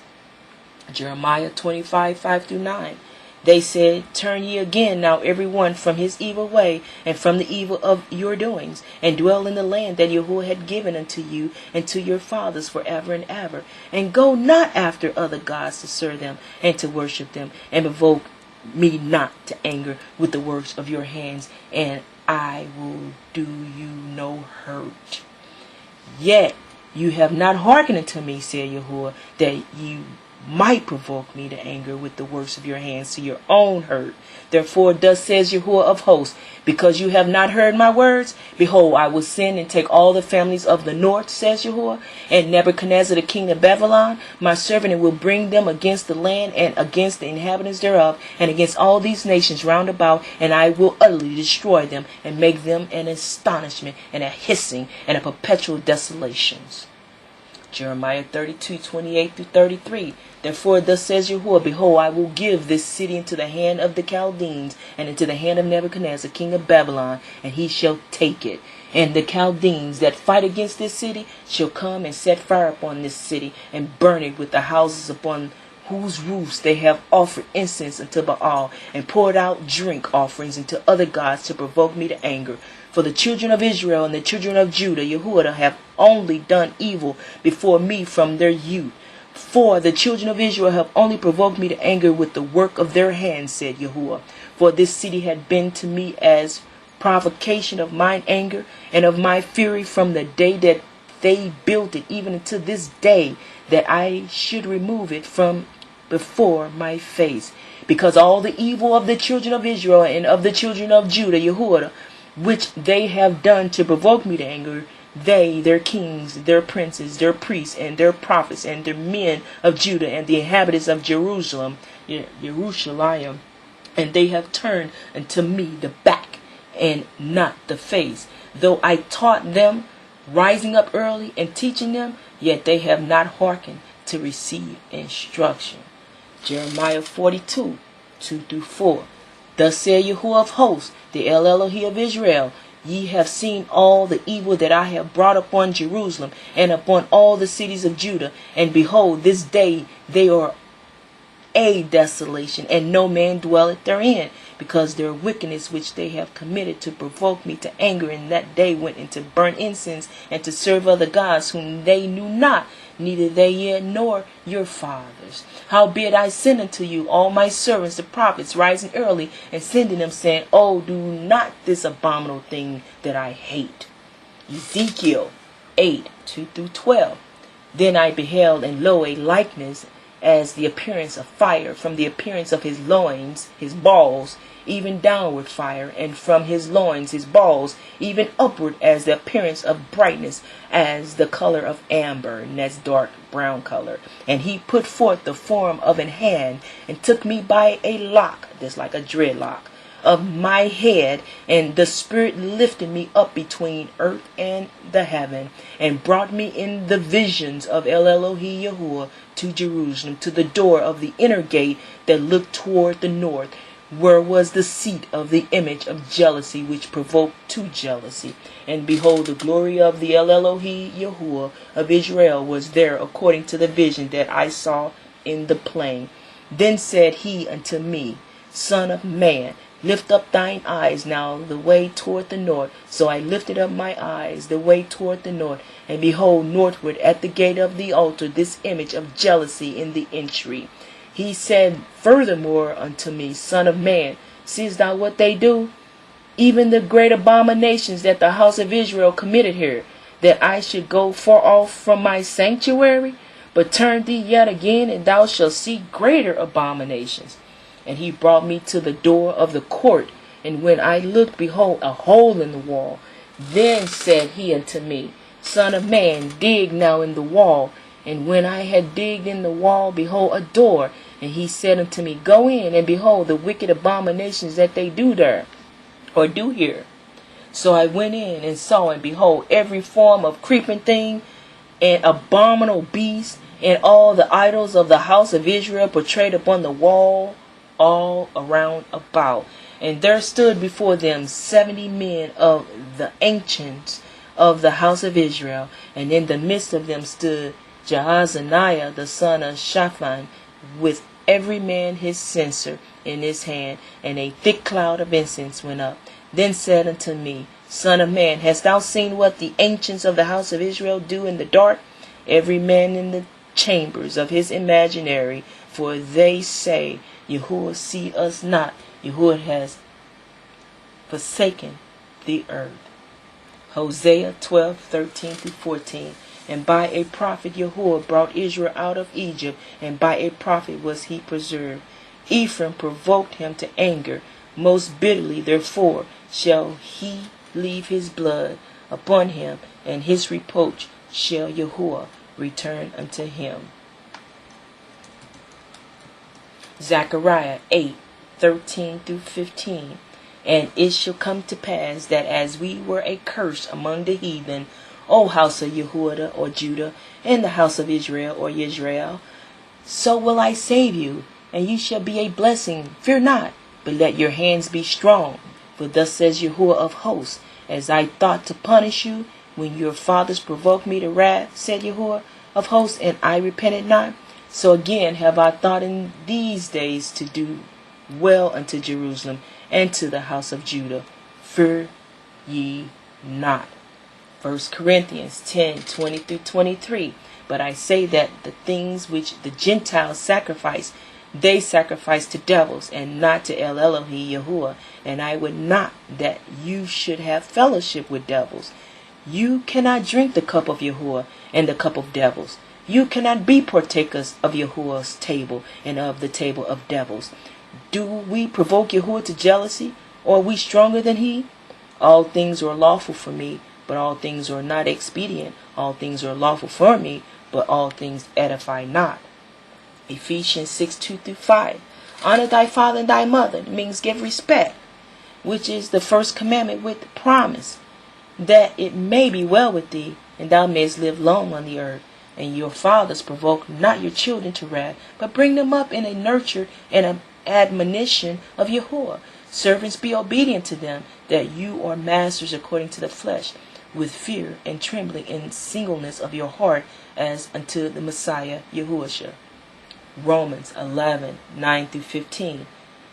[SPEAKER 1] Jeremiah 25, 5-9. They said, turn ye again now every one from his evil way, and from the evil of your doings, and dwell in the land that Yahuwah had given unto you and to your fathers forever and ever. And go not after other gods to serve them, and to worship them, and provoke me not to anger with the works of your hands, and I will do you no hurt. Yet you have not hearkened unto me, said Yahuwah, that you might provoke me to anger with the works of your hands to your own hurt. Therefore thus says Yahuwah of hosts, because you have not heard my words, behold, I will send and take all the families of the north, says Yahuwah, and Nebuchadnezzar the king of Babylon, my servant, and will bring them against the land and against the inhabitants thereof, and against all these nations round about, and I will utterly destroy them, and make them an astonishment, and a hissing, and a perpetual desolations. Jeremiah 32, 28-33. Therefore thus says Yahuwah, behold, I will give this city into the hand of the Chaldeans, and into the hand of Nebuchadnezzar king of Babylon, and he shall take it. And the Chaldeans that fight against this city shall come and set fire upon this city, and burn it with the houses upon whose roofs they have offered incense unto Baal, and poured out drink offerings unto other gods to provoke me to anger. For the children of Israel and the children of Judah, Yahuwah, have only done evil before me from their youth. For the children of Israel have only provoked me to anger with the work of their hands, said Yahuwah. For this city had been to me as provocation of mine anger and of my fury from the day that they built it, even unto this day, that I should remove it from before my face. Because all the evil of the children of Israel and of the children of Judah, Yahuwah, which they have done to provoke me to anger, they, their kings, their princes, their priests, and their prophets, and their men of Judah, and the inhabitants of Jerusalem, and they have turned unto me the back, and not the face. Though I taught them, rising up early, and teaching them, yet they have not hearkened to receive instruction. Jeremiah 42, 2-4. Thus saith Yahuwah of hosts, the El Elohi of Israel, ye have seen all the evil that I have brought upon Jerusalem, and upon all the cities of Judah. And behold, this day they are a desolation, and no man dwelleth therein, because their wickedness which they have committed to provoke me to anger in that day went into burn incense, and to serve other gods whom they knew not, neither they yet nor your fathers. Howbeit I send unto you all my servants the prophets, rising early, and sending them, saying, Oh, do not this abominable thing that I hate. Ezekiel 8, 2-12. Then I beheld, and lo, a likeness as the appearance of fire, from the appearance of his loins, his balls, even downward fire, and from his loins, his balls, even upward, as the appearance of brightness, as the color of amber, and that's dark brown color. And he put forth the form of an hand, and took me by a lock, that's like a dreadlock, of my head, and the Spirit lifted me up between earth and the heaven, and brought me in the visions of El Elohi Yahuwah to Jerusalem, to the door of the inner gate that looked toward the north, where was the seat of the image of jealousy, which provoked to jealousy. And behold, the glory of the El Elohi Yahuwah of Israel was there, according to the vision that I saw in the plain. Then said he unto me, Son of man, lift up thine eyes now the way toward the north. So I lifted up my eyes the way toward the north, and behold, northward at the gate of the altar this image of jealousy in the entry. He said furthermore unto me, Son of man, seest thou what they do? Even the great abominations that the house of Israel committed here, that I should go far off from my sanctuary? But turn thee yet again, and thou shalt see greater abominations. And he brought me to the door of the court, and when I looked, behold, a hole in the wall. Then said he unto me, Son of man, dig now in the wall. And when I had digged in the wall, behold, a door. And he said unto me, Go in, and behold the wicked abominations that they do there, or do here. So I went in and saw, and behold, every form of creeping thing, and abominable beast, and all the idols of the house of Israel portrayed upon the wall all around about. And there stood before them 70 men of the ancients of the house of Israel, and in the midst of them stood Jaazaniah the son of Shaphan, with every man his censer in his hand, and a thick cloud of incense went up. Then said unto me, Son of man, hast thou seen what the ancients of the house of Israel do in the dark? Every man in the chambers of his imaginary, for they say, Yahuwah see us not. Yahuwah has forsaken the earth. Hosea 12:13-14. And by a prophet Yahuwah brought Israel out of Egypt, and by a prophet was he preserved. Ephraim provoked him to anger most bitterly, therefore shall he leave his blood upon him, and his reproach shall Yahuwah return unto him. Zechariah 8:13-15. And it shall come to pass that as we were a curse among the heathen, O house of Yehudah or Judah, and the house of Israel or Yisrael, so will I save you, and ye shall be a blessing. Fear not, but let your hands be strong. For thus says Yahuwah of hosts, as I thought to punish you when your fathers provoked me to wrath, said Yahuwah of hosts, and I repented not, so again have I thought in these days to do well unto Jerusalem and to the house of Judah. Fear ye not. 1 Corinthians 10:20-23. But I say that the things which the Gentiles sacrifice, they sacrifice to devils, and not to El Elohi Yahuwah. And I would not that you should have fellowship with devils. You cannot drink the cup of Yahuwah and the cup of devils. You cannot be partakers of Yahuwah's table and of the table of devils. Do we provoke Yahuwah to jealousy, or are we stronger than he? All things are lawful for me, but all things are not expedient. All things are lawful for me, but all things edify not. Ephesians 6:2-5. Honor thy father and thy mother, means give respect, which is the first commandment with the promise, that it may be well with thee, and thou mayest live long on the earth. And your fathers provoke not your children to wrath, but bring them up in a nurture and an admonition of Yahuwah. Servants, be obedient to them, that you are masters according to the flesh, with fear and trembling in singleness of your heart, as unto the Messiah Yahushua. Romans 11:9-15.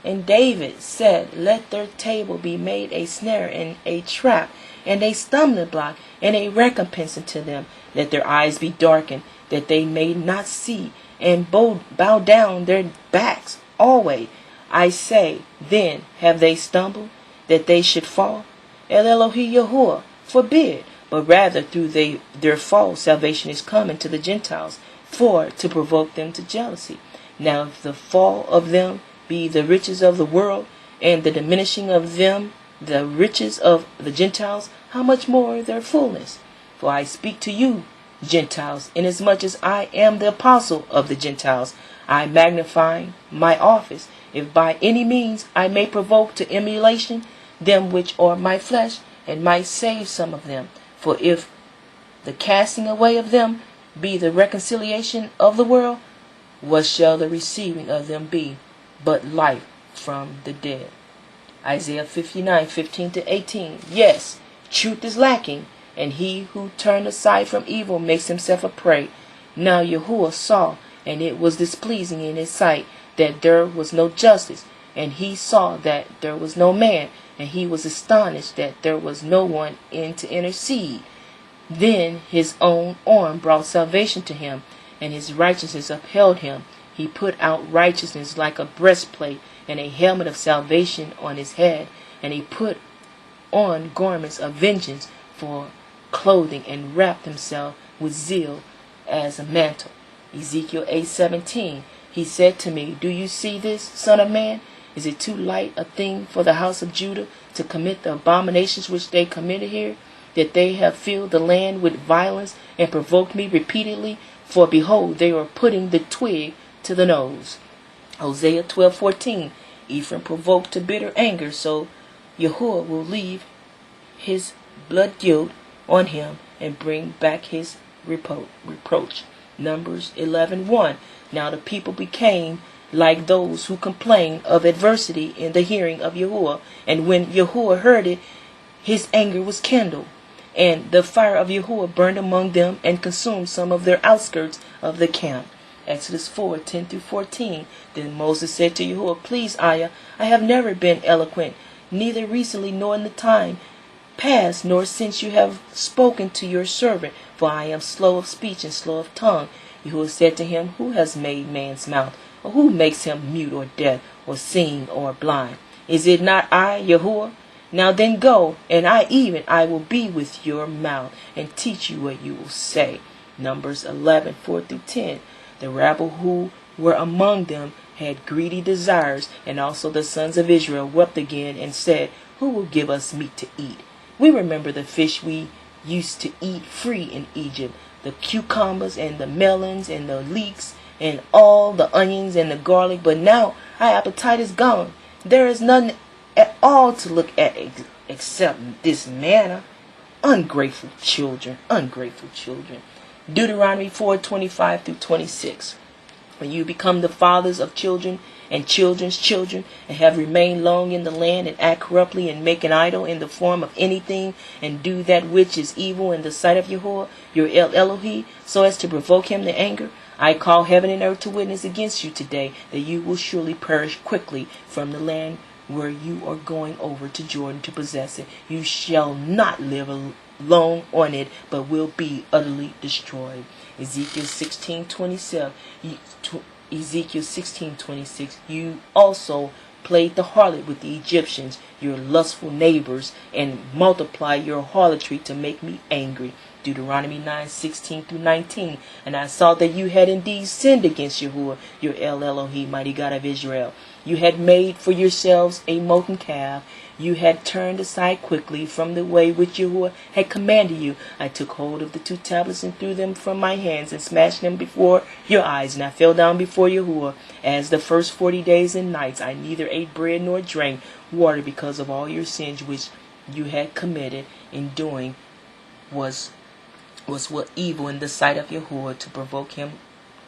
[SPEAKER 1] And David said, Let their table be made a snare and a trap, and a stumbling block, and a recompense unto them. Let their eyes be darkened, that they may not see, and bow down their backs always. I say, then, have they stumbled, that they should fall? El Elohi Yahuwah forbid, but rather through their fall salvation is coming to the Gentiles, for to provoke them to jealousy. Now if the fall of them be the riches of the world, and the diminishing of them the riches of the Gentiles, how much more their fullness? For I speak to you, Gentiles, inasmuch as I am the apostle of the Gentiles, I magnify my office, if by any means I may provoke to emulation them which are my flesh, and might save some of them. For if the casting away of them be the reconciliation of the world, what shall the receiving of them be but life from the dead? Isaiah 59:15-18. Yes, truth is lacking, and he who turned aside from evil makes himself a prey. Now Yahuwah saw, and it was displeasing in his sight, that there was no justice, and he saw that there was no man, and he was astonished that there was no one in to intercede. Then his own arm brought salvation to him, and his righteousness upheld him. He put out righteousness like a breastplate, and a helmet of salvation on his head, and he put on garments of vengeance for clothing, and wrapped himself with zeal as a mantle. Ezekiel 8:17. He said to me, Do you see this, son of man? Is it too light a thing for the house of Judah to commit the abominations which they committed here, that they have filled the land with violence and provoked me repeatedly? For behold, they are putting the twig to the nose. Hosea 12:14. Ephraim provoked to bitter anger, so Yahuwah will leave his blood guilt on him and bring back his reproach. Numbers 11:1. Now the people became like those who complain of adversity in the hearing of Yahuwah. And when Yahuwah heard it, his anger was kindled, and the fire of Yahuwah burned among them and consumed some of their outskirts of the camp. Exodus 4:10-14. Then Moses said to Yahuwah, Please, AHAYAH, I have never been eloquent, neither recently nor in the time past, nor since you have spoken to your servant, for I am slow of speech and slow of tongue. Yahuwah said to him, Who has made man's mouth? Or who makes him mute or deaf, or seeing or blind? Is it not I, Yahuwah? Now then go, and I will be with your mouth, and teach you what you will say. Numbers 11:4-10. The rabble who were among them had greedy desires, and also the sons of Israel wept again and said, Who will give us meat to eat? We remember the fish we used to eat free in Egypt, the cucumbers and the melons and the leeks and all the onions and the garlic, but now our appetite is gone. There is nothing at all to look at except this manna. Ungrateful children, ungrateful children. Deuteronomy 4:25-26. When you become the fathers of children and children's children, and have remained long in the land, and act corruptly, and make an idol in the form of anything, and do that which is evil in the sight of Yahuwah, your Elohim, so as to provoke him to anger, I call heaven and earth to witness against you today, that you will surely perish quickly from the land where you are going over to Jordan to possess it. You shall not live long on it, but will be utterly destroyed. Ezekiel 16:27. Ezekiel 16:26. You also played the harlot with the Egyptians, your lustful neighbors, and multiply your harlotry to make me angry. Deuteronomy 9:16-19. And I saw that you had indeed sinned against Yahuwah, your Elohim, mighty God of Israel. You had made for yourselves a molten calf. You had turned aside quickly from the way which Yahuwah had commanded you. I took hold of the 2 tablets and threw them from my hands and smashed them before your eyes. And I fell down before Yahuwah. As the first 40 days and nights, I neither ate bread nor drank water, because of all your sins which you had committed in doing was what evil in the sight of Yahuwah, to provoke him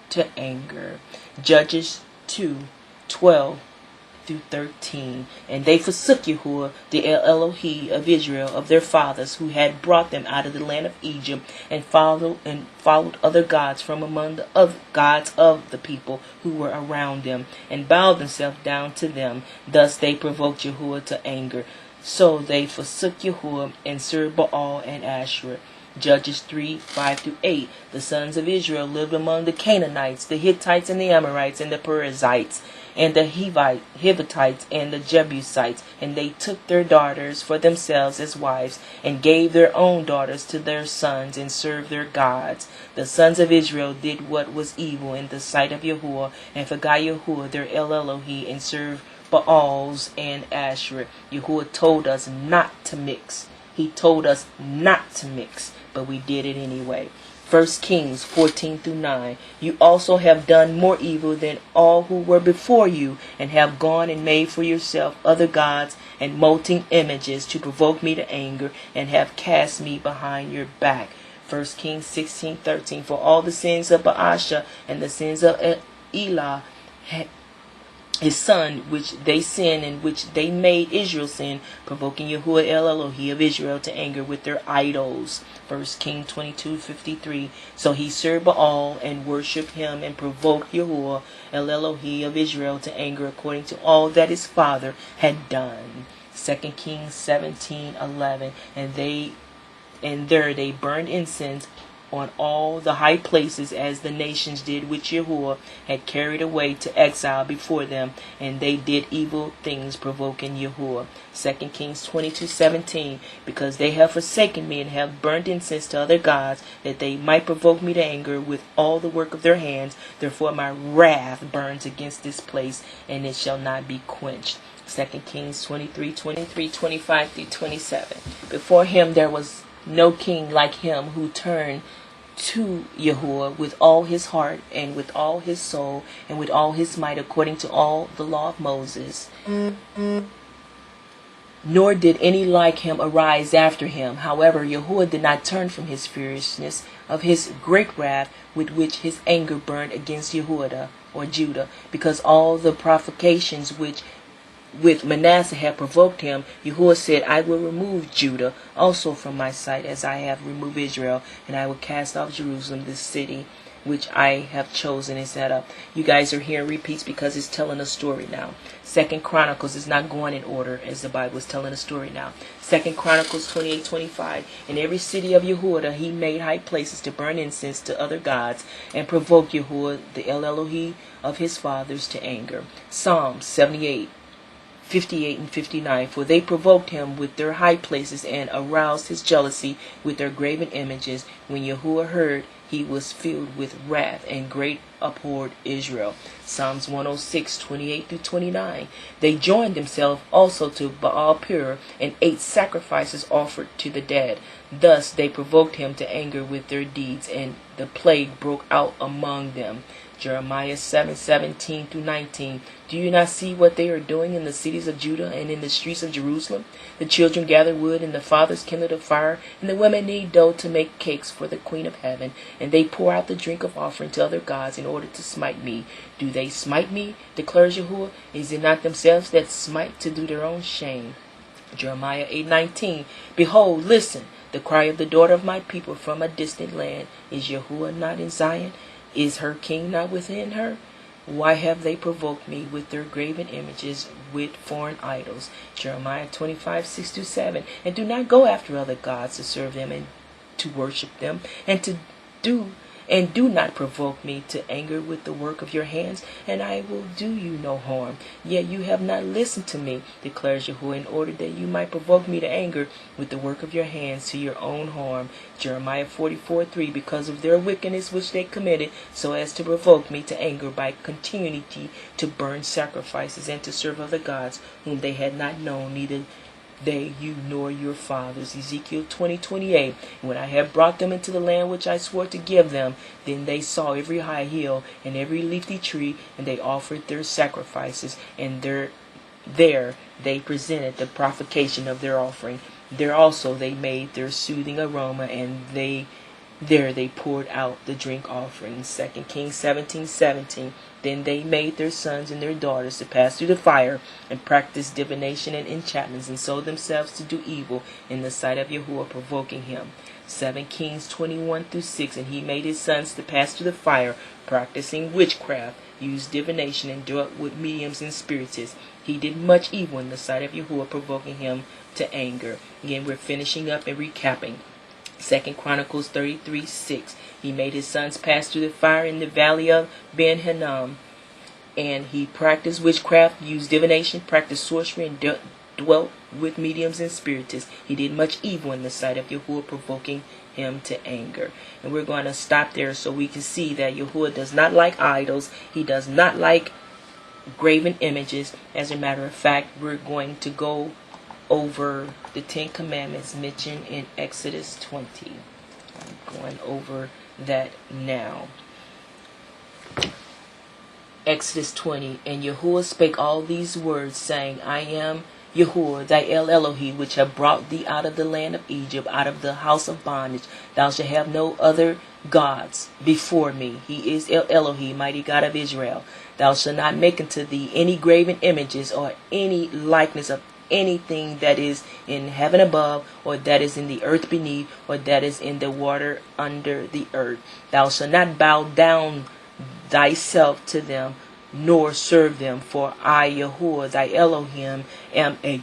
[SPEAKER 1] to anger. Judges 2:12-13. And they forsook Yahuwah, the Elohim of Israel, of their fathers, who had brought them out of the land of Egypt, and followed other gods from among the other gods of the people who were around them, and bowed themselves down to them. Thus they provoked Yahuwah to anger. So they forsook Yahuwah and served Baal and Asherah. Judges 3:5-8. The sons of Israel lived among the Canaanites, the Hittites, and the Amorites, and the Perizzites, and the Hivitites, and the Jebusites, and they took their daughters for themselves as wives, and gave their own daughters to their sons, and served their gods. The sons of Israel did what was evil in the sight of Yahuwah, and forgot Yahuwah their Elohim, and served Baals and Asherah. Yahuwah told us not to mix. He told us not to mix, but we did it anyway. 1 Kings 14-9. You also have done more evil than all who were before you, and have gone and made for yourself other gods and molten images to provoke me to anger, and have cast me behind your back. 1 Kings 16:13. For all the sins of Baasha and the sins of Elah, his son, which they sinned, and which they made Israel sin, provoking Yahuwah Elohim of Israel to anger with their idols. 1 Kings 22:53. So he served Baal and worshipped him, and provoked Yahuwah Elohim of Israel to anger, according to all that his father had done. 2 Kings 17:11. And there they burned incense on all the high places, as the nations did which Yahuwah had carried away to exile before them, and they did evil things, provoking Yahuwah. 2 Kings 22:17. Because they have forsaken me, and have burnt incense to other gods, that they might provoke me to anger with all the work of their hands, therefore my wrath burns against this place, and it shall not be quenched. 2 Kings 23:25-27. Before him there was no king like him, who turned to Yahuwah with all his heart, and with all his soul, and with all his might, according to all the law of Moses. Nor did any like him arise after him. However, Yahuwah did not turn from his furiousness of his great wrath, with which his anger burned against Yehudah, or Judah, because all the provocations which with Manasseh had provoked him, Yahuwah said, I will remove Judah also from my sight, as I have removed Israel, and I will cast off Jerusalem, this city which I have chosen and set up. You guys are hearing repeats because it's telling a story now. Second Chronicles is not going in order as the Bible is telling a story now. Second Chronicles 28:25. In every city of Yehuda he made high places to burn incense to other gods and provoke Yahuwah, the El Elohi of his fathers, to anger. Psalm 78:58 and 59. For they provoked him with their high places and aroused his jealousy with their graven images. When Yahuwah heard, he was filled with wrath, and great abhorred Israel. Psalms 106:28 through 29. They joined themselves also to Baal Peor and ate sacrifices offered to the dead. Thus they provoked him to anger with their deeds, and the plague broke out among them. Jeremiah 7:17 through 19. Do you not see what they are doing in the cities of Judah and in the streets of Jerusalem? The children gather wood, and the fathers kindle a fire, and the women knead dough to make cakes for the Queen of Heaven, and they pour out the drink of offering to other gods in order to smite me. Do they smite me? Declares Yahuwah. Is it not themselves that smite to do their own shame? Jeremiah 8:19. Behold, listen, the cry of the daughter of my people from a distant land. Is Yahuwah not in Zion? Is her king not within her? Why have they provoked me with their graven images, with foreign idols? Jeremiah 25:6-7. And do not go after other gods to serve them and to worship them, and do not provoke me to anger with the work of your hands, and I will do you no harm. Yet you have not listened to me, declares Yahuwah, in order that you might provoke me to anger with the work of your hands to your own harm. Jeremiah 44:3. Because of their wickedness which they committed, so as to provoke me to anger by continuity to burn sacrifices and to serve other gods whom they had not known, neither they, you, nor your fathers. Ezekiel 20:28. When I had brought them into the land which I swore to give them, then they saw every high hill and every leafy tree, and they offered their sacrifices, and there they presented the provocation of their offering. There also they made their soothing aroma, and there they poured out the drink offering. 2 Kings 17:17. Then they made their sons and their daughters to pass through the fire, and practice divination and enchantments, and sold themselves to do evil in the sight of Yahuwah, provoking him. 2 Kings 21-6. And he made his sons to pass through the fire, practicing witchcraft, used divination, and dealt with mediums and spiritists. He did much evil in the sight of Yahuwah, provoking him to anger. Again, we're finishing up and recapping. 2 Chronicles 33:6. He made his sons pass through the fire in the valley of Ben Hinnom, and he practiced witchcraft, used divination, practiced sorcery, and dwelt with mediums and spiritists. He did much evil in the sight of Yahuwah, provoking him to anger. And we're going to stop there so we can see that Yahuwah does not like idols. He does not like graven images. As a matter of fact, we're going to go over the 10 Commandments mentioned in Exodus 20. I'm going over that now. Exodus 20. And Yahuwah spake all these words, saying, I am Yahuwah, thy El Elohi, which have brought thee out of the land of Egypt, out of the house of bondage. Thou shalt have no other gods before me. He is El Elohi, mighty God of Israel. Thou shalt not make unto thee any graven images or any likeness of anything that is in heaven above, or that is in the earth beneath, or that is in the water under the earth. Thou shalt not bow down thyself to them, nor serve them, for I, Yahuwah, thy Elohim, am a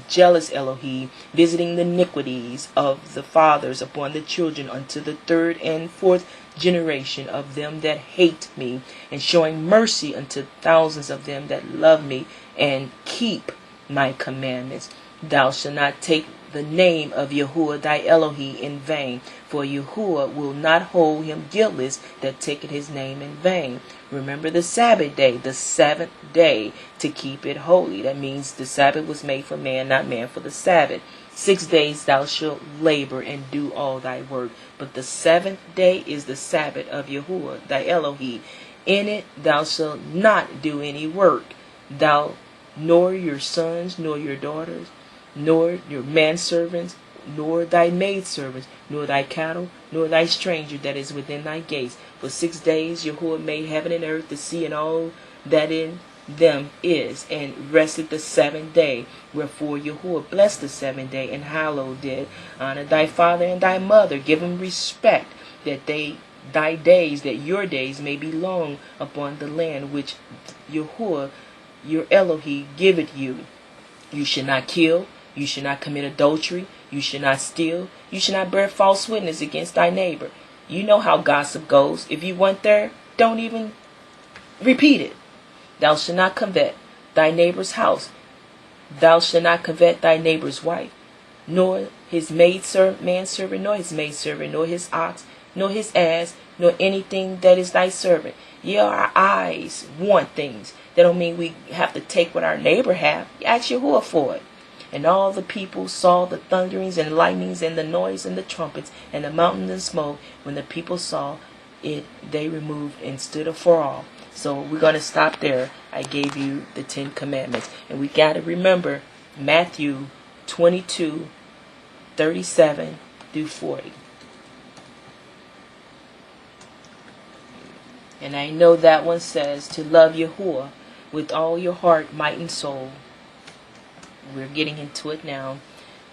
[SPEAKER 1] jealous Elohim, visiting the iniquities of the fathers upon the children unto the third and fourth generation of them that hate me, and showing mercy unto thousands of them that love me and keep my commandments. Thou shalt not take the name of Yahuwah thy Elohi in vain, for Yahuwah will not hold him guiltless that taketh his name in vain. Remember the Sabbath day, the seventh day, to keep it holy. That means the Sabbath was made for man, not man for the Sabbath. 6 days thou shalt labor and do all thy work, but the seventh day is the Sabbath of Yahuwah thy Elohi. In it thou shalt not do any work, thou nor your sons, nor your daughters, nor your manservants, nor thy maidservants, nor thy cattle, nor thy stranger that is within thy gates. For 6 days Yahuwah made heaven and earth, the sea, and all that in them is, and rested the 7th day. Wherefore Yahuwah blessed the 7th day, and hallowed it. Honor thy father and thy mother, give them respect, that thy days, that your days may be long upon the land which Yahuwah your Elohim giveth you. You should not kill, you should not commit adultery, you should not steal, you should not bear false witness against thy neighbor. You know how gossip goes. If you went there, don't even repeat it. Thou shalt not covet thy neighbor's house. Thou shalt not covet thy neighbor's wife, nor his manservant, nor his maidservant, nor his ox, nor his ass, nor anything that is thy servant. Yeah, our eyes want things. That don't mean we have to take what our neighbor have. Ask Yahuwah for it. And all the people saw the thunderings and lightnings and the noise and the trumpets and the mountains and smoke. When the people saw it, they removed and stood afar off. So we're going to stop there. I gave you the 10 commandments. And we got to remember Matthew 22:37 through 40. And I know that one says to love Yahuwah with all your heart, might, and soul. We're getting into it now.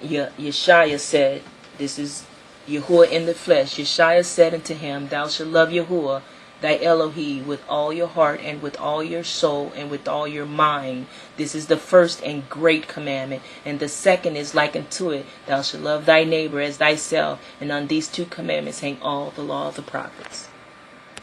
[SPEAKER 1] Yeshaya said, this is Yahuwah in the flesh. Yeshaya said unto him, thou shalt love Yahuwah thy Elohim with all your heart and with all your soul and with all your mind. This is the first and great commandment. And the second is like unto it, thou shalt love thy neighbor as thyself. And on these 2 commandments hang all the law of the prophets.